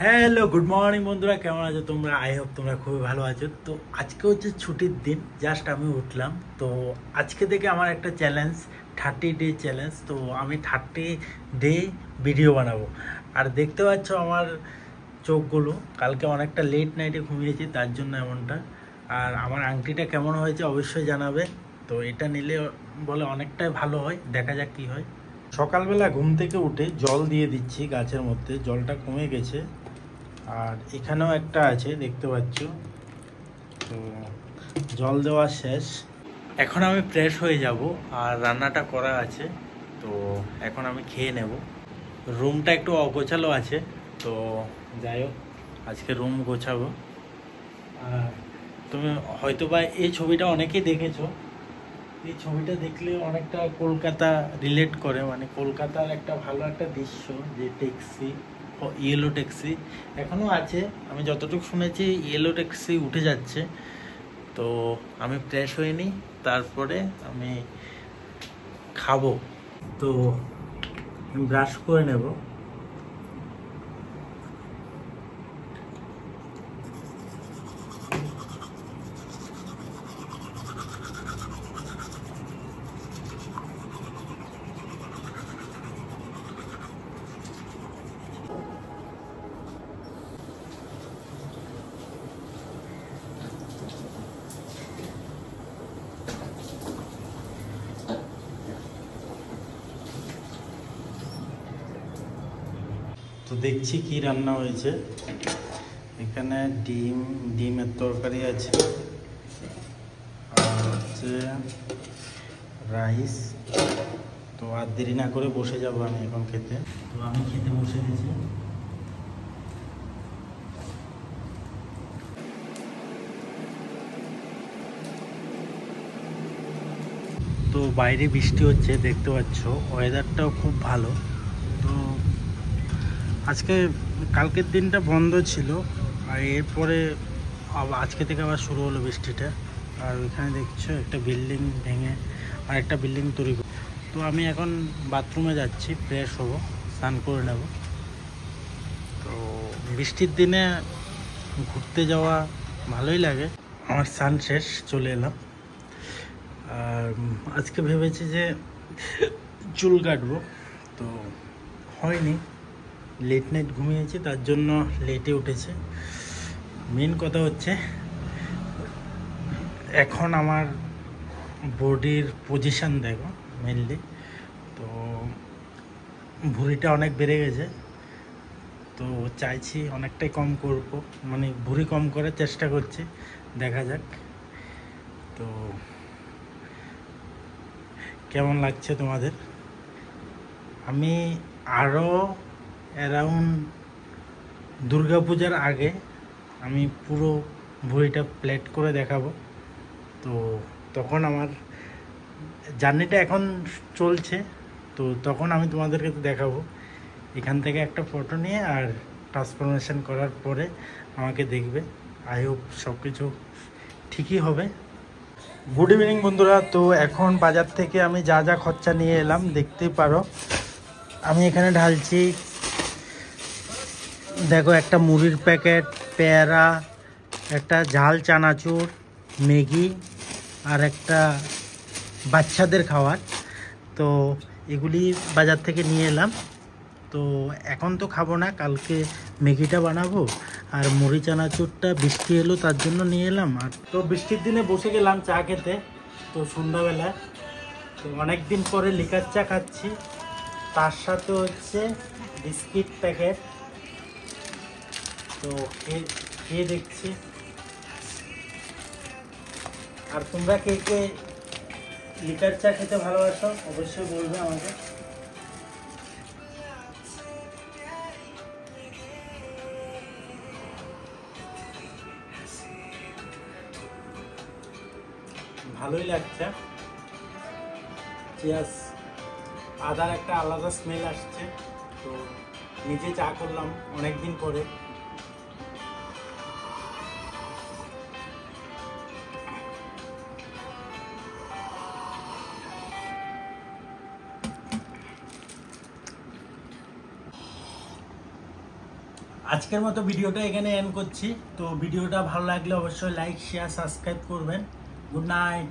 Hello good morning বন্ধুরা, কেমন আছো তোমরা? আই হোপ তোমরা খুবই ভালো আছো। তো আজকে হচ্ছে ছুটির দিন, জাস্ট আমি উঠলাম। তো আজকে থেকে আমার একটা চ্যালেঞ্জ, 30 ডে চ্যালেঞ্জ। তো আমি 30 ডে ভিডিও বানাবো। আর দেখতে পাচ্ছ আমার চোখগুলো, কালকে অনেকটা লেট নাইটে ঘুমিয়েছি, তার জন্য এমনটা। আর আমার আংটিটা কেমন হয়েছে অবশ্যই জানাবে। তো এটা নিলে বলে অনেকটাই ভালো হয়, দেখা যাক কী হয়। সকালবেলা ঘুম থেকে উঠে জল দিয়ে দিচ্ছি গাছের মধ্যে, জলটা কমে গেছে। আর এখানেও একটা আছে দেখতে পাচ্ছ। তো জল দেওয়া শেষ, এখন আমি ফ্রেশ হয়ে যাব। আর রান্নাটা করা আছে, তো এখন আমি খেয়ে নেব। রুমটা একটু অগোছালো আছে, তো যাই হোক আজকে রুম গোছাবো। আর তুমি হয়তোবা এই ছবিটা অনেকেই দেখেছো। এই ছবিটা দেখলে অনেকটা কলকাতা রিলেট করে, মানে কলকাতার একটা ভালো একটা দৃশ্য, যে ট্যাক্সি, ইয়েলো ট্যাক্সি এখনও আছে। আমি যতটুকু শুনেছি ইয়েলো ট্যাক্সি উঠে যাচ্ছে। তো আমি ফ্রেশ হয়ে নিই, তারপরে আমি খাবো। তো ব্রাশ করে নেব। তো দেখছি কি রান্না হয়েছে। এখানে ডিমের তরকারি আছে, আর হচ্ছে রাইস। তো আর দেরি না করে বসে যাব আমি এখন খেতে। তো আমি খেতে বসে গেছি। তো বাইরে বৃষ্টি হচ্ছে দেখতে পাচ্ছ, ওয়েদারটাও খুব ভালো। তো আজকে কালকের দিনটা বন্ধ ছিল, আর এরপরে আজকে থেকে আবার শুরু হলো বৃষ্টিটা। আর ওইখানে দেখছো একটা বিল্ডিং ভেঙে আর একটা বিল্ডিং তৈরি। তো আমি এখন বাথরুমে যাচ্ছি, ফ্রেশ হব, স্নান করে নেব। তো বৃষ্টির দিনে ঘুরতে যাওয়া ভালোই লাগে। আমার স্নান শেষ, চলে এলাম। আর আজকে ভেবেছি যে চুল কাটবো, তো হয়নি। লেট নাইট ঘুমিয়েছি, তার জন্য লেটে উঠেছে। মেন কথা হচ্ছে এখন আমার বডির পজিশান দেখো মেনলি। তো ভুঁড়িটা অনেক বেড়ে গেছে, তো চাইছি অনেকটাই কম করব, মানে ভুঁড়ি কম করার চেষ্টা করছি, দেখা যাক। তো কেমন লাগছে তোমাদের? আমি আরও অ্যারাউন্ড দুর্গাপূজার আগে আমি পুরো ভুঁড়িটা প্লেট করে দেখাবো। তো তখন আমার জার্নিটা এখন চলছে, তো তখন আমি তোমাদেরকে তো দেখাবো। এখান থেকে একটা ফটো নিয়ে আর ট্রান্সফরমেশন করার পরে আমাকে দেখবে। আই হোপ সব কিছু ঠিকই হবে। গুড ইভিনিং বন্ধুরা। তো এখন বাজার থেকে আমি যা যা খরচা নিয়ে এলাম দেখতেই পারো। আমি এখানে ঢালছি, দেখো, একটা মুড়ির প্যাকেট, পেয়ারা, একটা ঝাল চানাচুর, ম্যাগি, আর একটা বাচ্চাদের খাবার। তো এগুলি বাজার থেকে নিয়ে এলাম। তো এখন তো খাবো না, কালকে ম্যাগিটা বানাবো। আর মুড়ি চানাচুরটা বৃষ্টি এলো তার জন্য নিয়ে এলাম। আর তো বৃষ্টির দিনে বসে গেলাম চা খেতে, তো সন্ধ্যাবেলায়। তো অনেক দিন পরে লিকার চা খাচ্ছি, তার সাথে হচ্ছে বিস্কিট প্যাকেট। তো খেয়ে দেখছি। আর তোমরা কে কে লিকার চা খেতে ভালোবাসো অবশ্যই বলবে আমাকে। ভালোই লাগছে। চিয়ার্স। আদার একটা আলাদা স্মেল আসছে। তো নিজে চা করলাম অনেক দিন পরে। আজকের মতো ভিডিওটা এখানে এন্ড করছি। তো ভিডিওটা ভালো লাগলে অবশ্যই লাইক শেয়ার সাবস্ক্রাইব করবেন। Good night.